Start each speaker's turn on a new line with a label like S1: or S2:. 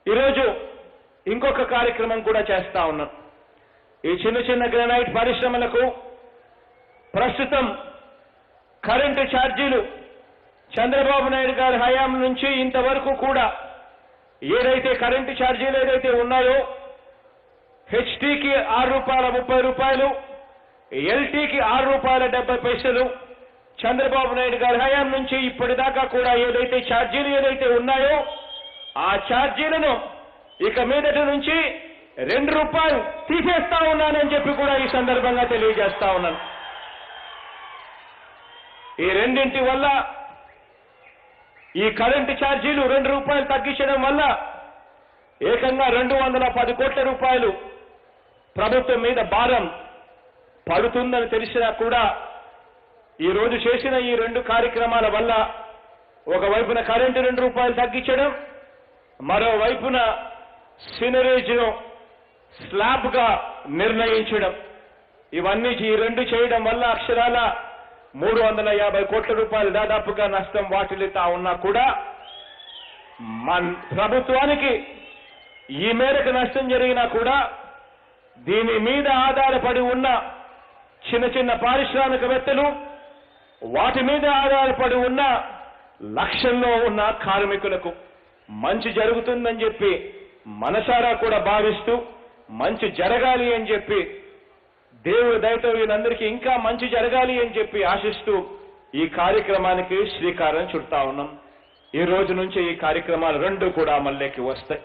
S1: ఈరోజు ఇంకొక కార్యక్రమం కూడా చేస్తా ఉన్నాం. ఈ చిన్న చిన్న గ్రానైట్ పరిశ్రమలకు ప్రస్తుతం కరెంటు ఛార్జీలు చంద్రబాబు నాయుడు గారి హయాం నుంచి ఇంతవరకు కూడా ఏదైతే కరెంటు ఛార్జీలు ఏదైతే ఉన్నాయో హెచ్టీకి ₹6.30, ఎల్టీకి ₹6.70 చంద్రబాబు నాయుడు గారి హయాం నుంచి ఇప్పటిదాకా కూడా ఏదైతే ఛార్జీలు ఏదైతే ఉన్నాయో ఆ ఛార్జీలను ఇక మీదటి నుంచి ₹2 తీసేస్తా ఉన్నానని చెప్పి కూడా ఈ సందర్భంగా తెలియజేస్తా ఉన్నాను. ఈ రెండింటి వల్ల ఈ కరెంటు ఛార్జీలు ₹2 తగ్గించడం వల్ల ఏకంగా 210 కోట్ల రూపాయలు ప్రభుత్వం మీద భారం పడుతుందని తెలిసినా కూడా ఈ రోజు చేసిన ఈ 2 కార్యక్రమాల వల్ల ఒకవైపున కరెంటు ₹2 తగ్గించడం, మరోవైపున సినరేజ్ను స్లాబ్గా నిర్ణయించడం, ఇవన్నీ ఈ 2 చేయడం వల్ల అక్షరాల 350 కోట్ల రూపాయలు దాదాపుగా నష్టం వాటిల్లుతా ఉన్నా కూడా ప్రభుత్వానికి ఈ మేరకు నష్టం జరిగినా కూడా దీని మీద ఆధారపడి ఉన్న చిన్న చిన్న పారిశ్రామికవేత్తలు, వాటి మీద ఆధారపడి ఉన్న లక్షల్లో ఉన్న కార్మికులకు మంచి జరుగుతుందని చెప్పి మనసారా కూడా భావిస్తూ మంచి జరగాలి అని చెప్పి దేవుడి దయతో వీళ్ళందరికీ ఇంకా మంచి జరగాలి అని చెప్పి ఆశిస్తూ ఈ కార్యక్రమానికి శ్రీకారం చుడతా ఉన్నాం. ఈ రోజు నుంచి ఈ కార్యక్రమాలు 2 కూడా అమల్లోకి వస్తాయి.